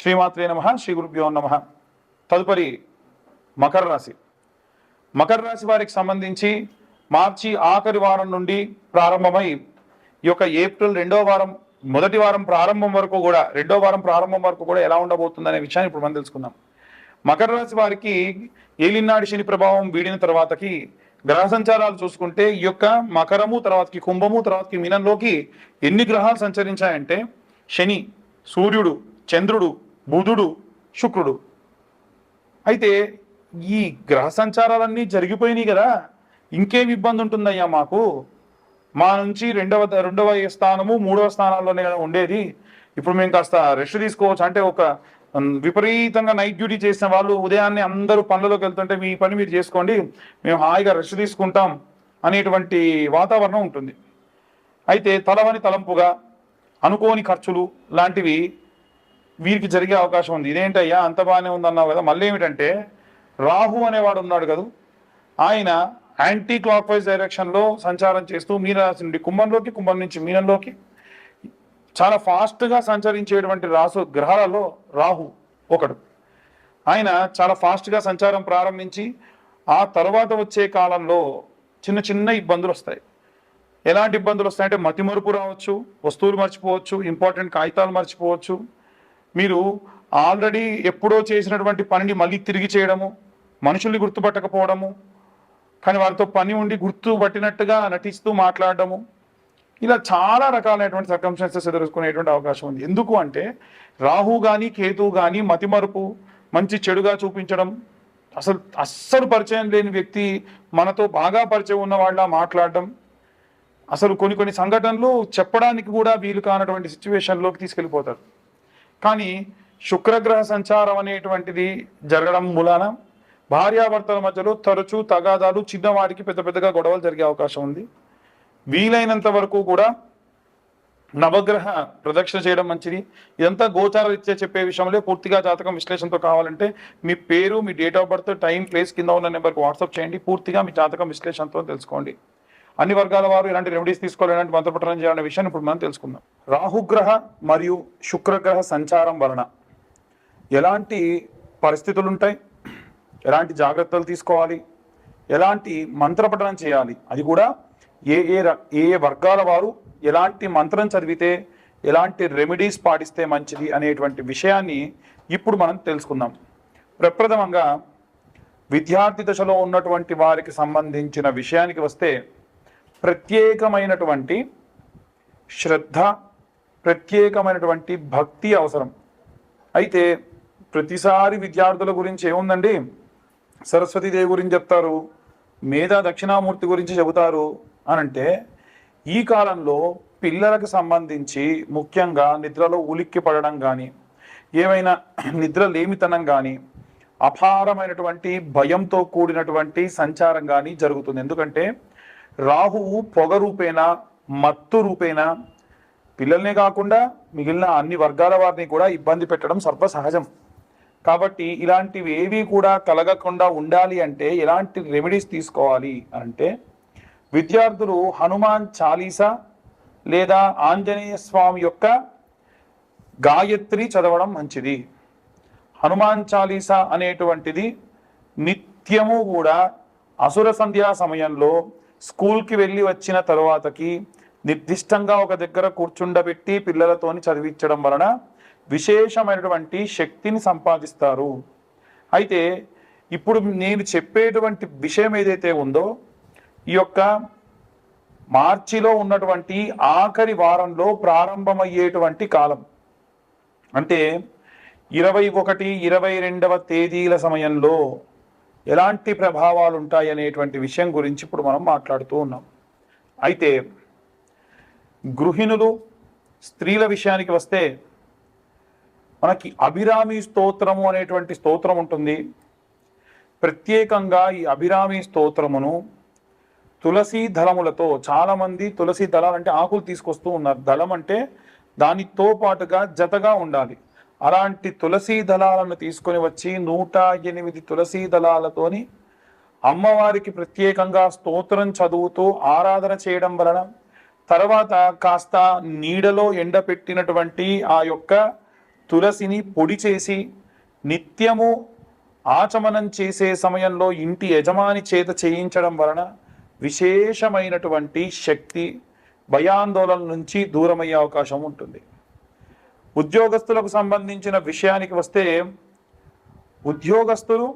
శ్రీమాత్రే నమః, శ్రీ గురుభ్యో నమః. తదుపరి మకర రాశి. మకర రాశి వారికి సంబంధించి మార్చి ఆఖరి వారం నుండి ప్రారంభమై ఈ యొక్క ఏప్రిల్ మొదటి వారం ప్రారంభం వరకు కూడా ఎలా ఉండబోతుంది అనే విషయాన్ని ఇప్పుడు మనం తెలుసుకుందాం. మకర రాశి వారికి ఏలినాడి శని ప్రభావం వీడిన తర్వాతకి గ్రహ సంచారాలు చూసుకుంటే ఈ యొక్క మకరము తర్వాతకి కుంభము తర్వాతకి మీనంలోకి ఎన్ని గ్రహాలు సంచరించాయంటే శని, సూర్యుడు, చంద్రుడు, బుధుడు, శుక్రుడు. అయితే ఈ గ్రహ సంచారాలన్నీ జరిగిపోయినాయి కదా, ఇంకేం ఇబ్బంది ఉంటుందయ్యా మాకు? మా నుంచి రెండవ స్థానము మూడవ స్థానాల్లోనే ఉండేది. ఇప్పుడు మేము కాస్త రెస్ట్ తీసుకోవచ్చు అంటే ఒక విపరీతంగా నైట్ డ్యూటీ చేసిన వాళ్ళు ఉదయాన్నే అందరూ పనులలోకి వెళ్తుంటే మీ పని మీరు చేసుకోండి, మేము హాయిగా రెస్ట్ తీసుకుంటాం అనేటువంటి వాతావరణం ఉంటుంది. అయితే తలవని తలంపుగా అనుకోని ఖర్చులు లాంటివి వీరికి జరిగే అవకాశం ఉంది. ఇదేంటయ్యా అంత బాగానే ఉందన్నావు కదా, మళ్ళీ ఏమిటంటే రాహు అనేవాడు ఉన్నాడు కదా, ఆయన యాంటీ క్లాక్ వైజ్ డైరెక్షన్లో సంచారం చేస్తూ మీనరాశి నుండి కుంభం నుంచి మీనంలోకి చాలా ఫాస్ట్గా సంచరించేటువంటి గ్రహాలలో రాహు ఒకడు. ఆయన చాలా ఫాస్ట్గా సంచారం ప్రారంభించి ఆ తర్వాత వచ్చే కాలంలో చిన్న ఇబ్బందులు వస్తాయి. ఎలాంటి ఇబ్బందులు వస్తాయంటే మతిమరుపు రావచ్చు, వస్తువులు మర్చిపోవచ్చు, ఇంపార్టెంట్ కాగితాలు మర్చిపోవచ్చు, మీరు ఆల్రెడీ ఎప్పుడో చేసినటువంటి పనిని మళ్ళీ తిరిగి చేయడము, మనుషుల్ని గుర్తుపట్టకపోవడము, కానీ వారితో పని ఉండి గుర్తుపట్టినట్టుగా నటిస్తూ మాట్లాడడము, ఇలా చాలా రకాలైనటువంటి సర్కమ్స్టాన్సెస్ ఎదుర్కొనేటువంటి అవకాశం ఉంది. ఎందుకు అంటే రాహు కానీ కేతు కానీ మతిమరుపు, మంచి చెడుగా చూపించడం, అస్సలు పరిచయం లేని వ్యక్తి మనతో బాగా పరిచయం ఉన్న వాళ్ళ మాట్లాడడం, అసలు కొన్ని సంఘటనలు చెప్పడానికి కూడా వీలు కానటువంటి సిచ్యువేషన్లోకి తీసుకెళ్ళిపోతారు. కానీ శుక్రగ్రహ సంచారం అనేటువంటిది జరగడం మూలాన భార్యాభర్తల మధ్యలో తరచూ తగాదాలు, చిన్నవాడికి పెద్దగా గొడవలు జరిగే అవకాశం ఉంది. వీలైనంత వరకు కూడా నవగ్రహ ప్రదక్షిణ చేయడం మంచిది. ఇదంతా గోచార రీత్యా చెప్పే విషయంలో పూర్తిగా జాతకం విశ్లేషణతో కావాలంటే మీ పేరు, మీ date of birth, time, place కింద ఉన్న నెంబర్కి వాట్సాప్ చేయండి. పూర్తిగా మీ జాతకం విశ్లేషణతో తెలుసుకోండి. అన్ని వర్గాల వారు ఇలాంటి రెమెడీస్ తీసుకోవాలి, ఇలాంటి మంత్రపఠనం చేయాలనే విషయాన్ని ఇప్పుడు మనం తెలుసుకుందాం. రాహుగ్రహ మరియు శుక్రగ్రహ సంచారం వలన ఎలాంటి పరిస్థితులు ఉంటాయి, ఎలాంటి జాగ్రత్తలు తీసుకోవాలి, ఎలాంటి మంత్రపఠనం చేయాలి, అది కూడా ఏ వర్గాల వారు ఎలాంటి మంత్రం చదివితే ఎలాంటి రెమెడీస్ పాటిస్తే మంచిది అనేటువంటి విషయాన్ని ఇప్పుడు మనం తెలుసుకుందాం. ప్రప్రథమంగా విద్యార్థి దశలో ఉన్నటువంటి వారికి సంబంధించిన విషయానికి వస్తే ప్రత్యేకమైనటువంటి శ్రద్ధ, ప్రత్యేకమైనటువంటి భక్తి అవసరం. అయితే ప్రతిసారి విద్యార్థుల గురించి ఏముందండి, సరస్వతీదేవి గురించి చెప్తారు, మేధా దక్షిణామూర్తి గురించి చెబుతారు అనంటే ఈ కాలంలో పిల్లలకు సంబంధించి ముఖ్యంగా నిద్రలో ఉలిక్కి పడడం కానీ, ఏమైనా నిద్ర లేమితనం కానీ, అపారమైనటువంటి భయంతో కూడినటువంటి సంచారం కానీ జరుగుతుంది. ఎందుకంటే రాహువు పొగ రూపేణ, మత్తు రూపేణ పిల్లల్నే కాకుండా మిగిలిన అన్ని వర్గాల వారిని కూడా ఇబ్బంది పెట్టడం సర్వసహజం. కాబట్టి ఇలాంటివి ఏవి కూడా కలగకుండా ఉండాలి అంటే ఎలాంటి రెమెడీస్ తీసుకోవాలి అంటే విద్యార్థులు హనుమాన్ చాలీసా లేదా ఆంజనేయ స్వామి యొక్క గాయత్రి చదవడం మంచిది. హనుమాన్ చాలీసా అనేటువంటిది నిత్యము కూడా అసుర సంధ్యా సమయంలో స్కూల్కి వెళ్ళి వచ్చిన తరువాతకి నిర్దిష్టంగా ఒక దగ్గర కూర్చుండబెట్టి పిల్లలతోని చదివించడం వలన విశేషమైనటువంటి శక్తిని సంపాదిస్తారు. అయితే ఇప్పుడు నేను చెప్పేటువంటి విషయం ఏదైతే ఉందో ఈ యొక్క మార్చిలో ఉన్నటువంటి ఆఖరి వారంలో ప్రారంభమయ్యేటువంటి కాలం అంటే 21, 22వ తేదీల సమయంలో ఎలాంటి ప్రభావాలు ఉంటాయి అనేటువంటి విషయం గురించి ఇప్పుడు మనం మాట్లాడుతూ ఉన్నాం. అయితే గృహిణులు, స్త్రీల విషయానికి వస్తే మనకి అభిరామి స్తోత్రము అనేటువంటి స్తోత్రం ఉంటుంది. ప్రత్యేకంగా ఈ అభిరామి స్తోత్రమును తులసి దళములతో, చాలామంది తులసి దళాలు అంటే ఆకులు తీసుకొస్తూ ఉన్నారు, దళం అంటే దానితో పాటుగా జతగా ఉండాలి. అలాంటి తులసి దళాలను తీసుకొని వచ్చి 108 తులసి దళాలతోని అమ్మవారికి ప్రత్యేకంగా స్తోత్రం చదువుతూ ఆరాధన చేయడం వలన తర్వాత కాస్త నీడలో ఎండపెట్టినటువంటి ఆ యొక్క తులసిని పొడి చేసి నిత్యము ఆచమనం చేసే సమయంలో ఇంటి యజమాని చేత చేయించడం వలన విశేషమైనటువంటి శక్తి, భయాందోళన నుంచి దూరమయ్యే అవకాశం ఉంటుంది. ఉద్యోగస్తులకు సంబంధించిన విషయానికి వస్తే, ఉద్యోగస్తులు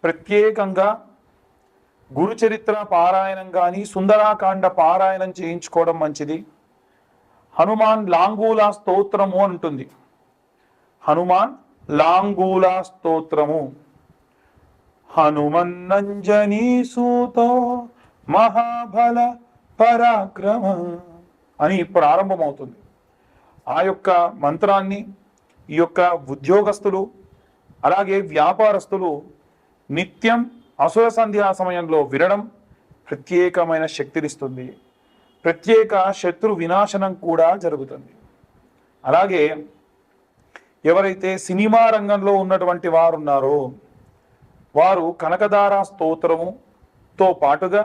ప్రత్యేకంగా గురుచరిత్ర పారాయణం కానీ సుందరాకాండ పారాయణం చేయించుకోవడం మంచిది. హనుమాన్ లాంగూలా స్తోత్రము ఉంటుంది. హనుమాన్ లాంగూలా స్తోత్రము హనుమన్నంజనీ సూతో మహాబల పరాక్రమ అని ప్రారంభమవుతుంది. ఆ యొక్క మంత్రాన్ని ఈ యొక్క ఉద్యోగస్తులు అలాగే వ్యాపారస్తులు నిత్యం అసుర సంధ్యా సమయంలో వినడం ప్రత్యేకమైన శక్తినిస్తుంది. ప్రత్యేక శత్రు వినాశనం కూడా జరుగుతుంది. అలాగే ఎవరైతే సినిమా రంగంలో ఉన్నటువంటి వారు ఉన్నారో వారు కనకదార స్తోత్రముతో పాటుగా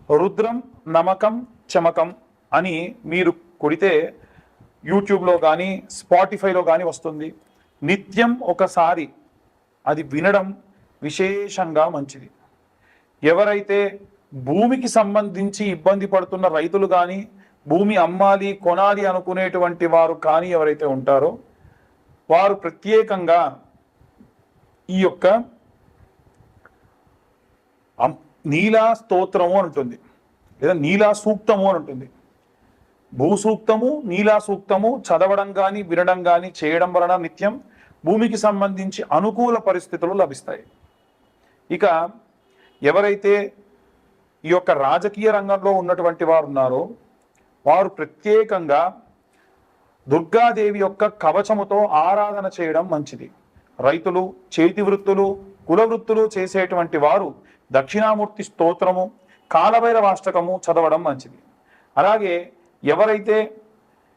రుద్రం నమకం చమకం అని మీరు కొడితే యూట్యూబ్లో కానీ స్పాటిఫైలో కానీ వస్తుంది. నిత్యం ఒకసారి అది వినడం విశేషంగా మంచిది. ఎవరైతే భూమికి సంబంధించి ఇబ్బంది పడుతున్న రైతులు కానీ, భూమి అమ్మాలి కొనాలి అనుకునేటువంటి వారు కానీ ఎవరైతే ఉంటారో వారు ప్రత్యేకంగా ఈ యొక్క నీలా స్తోత్రము అని ఉంటుంది, లేదా నీలా సూక్తము అని ఉంటుంది. భూసూక్తము, నీలా సూక్తము చదవడం కానీ వినడం కానీ చేయడం వలన నిత్యం భూమికి సంబంధించి అనుకూల పరిస్థితులు లభిస్తాయి. ఇక ఎవరైతే ఈ యొక్క రాజకీయ రంగంలో ఉన్నటువంటి వారు ఉన్నారో వారు ప్రత్యేకంగా దుర్గాదేవి యొక్క కవచముతో ఆరాధన చేయడం మంచిది. రైతులు, చేతి వృత్తులు, కుల వృత్తులు చేసేటువంటి వారు దక్షిణామూర్తి స్తోత్రము, కాలభైరవాష్టకము చదవడం మంచిది. అలాగే ఎవరైతే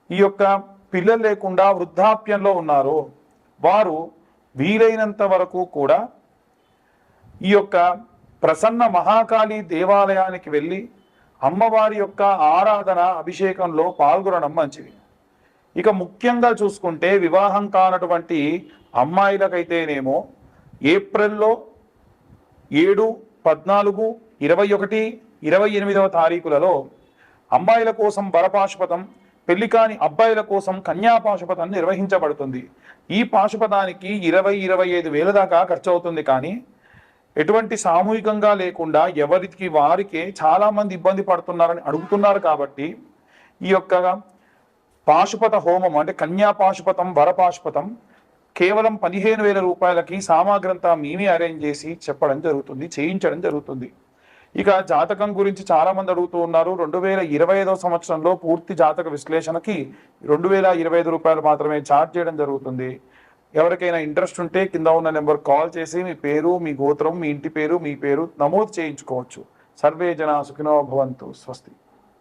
ఈ యొక్క పిల్లలు లేకుండా వృద్ధాప్యంలో ఉన్నారో వారు వీలైనంత వరకు కూడా ఈ యొక్క ప్రసన్న మహాకాళి దేవాలయానికి వెళ్ళి అమ్మవారి యొక్క ఆరాధన అభిషేకంలో పాల్గొనడం మంచిది. ఇక ముఖ్యంగా చూసుకుంటే వివాహం కానటువంటి అమ్మాయిలకైతేనేమో ఏప్రిల్లో 7, 14, 21, 28వ తారీఖులలో అమ్మాయిల కోసం వరపాశుపతం, పెళ్లి కాని అబ్బాయిల కోసం కన్యాపాశుపతం నిర్వహించబడుతుంది. ఈ పాశుపతానికి 20-25 వేల దాకా ఖర్చు అవుతుంది. కానీ ఎటువంటి సామూహికంగా లేకుండా ఎవరికి వారికే చాలా మంది ఇబ్బంది పడుతున్నారని అడుగుతున్నారు. కాబట్టి ఈ యొక్క పాశుపత హోమం అంటే కన్యాపాశుపతం, వరపాశుపతం కేవలం 15,000 రూపాయలకి సామాగ్రంతా మేమే అరేంజ్ చేసి చెప్పడం జరుగుతుంది, చేయించడం జరుగుతుంది. ఇక జాతకం గురించి చాలా మంది అడుగుతూ ఉన్నారు. 2025వ సంవత్సరంలో పూర్తి జాతక విశ్లేషణకి 2025 రూపాయలు మాత్రమే ఛార్జ్ చేయడం జరుగుతుంది. ఎవరికైనా ఇంట్రెస్ట్ ఉంటే కింద ఉన్న నెంబర్ కాల్ చేసి మీ పేరు, మీ గోత్రం, మీ ఇంటి పేరు, మీ పేరు నమోదు చేయించుకోవచ్చు. సర్వే జనా సుఖినో భవంతు. స్వస్తి.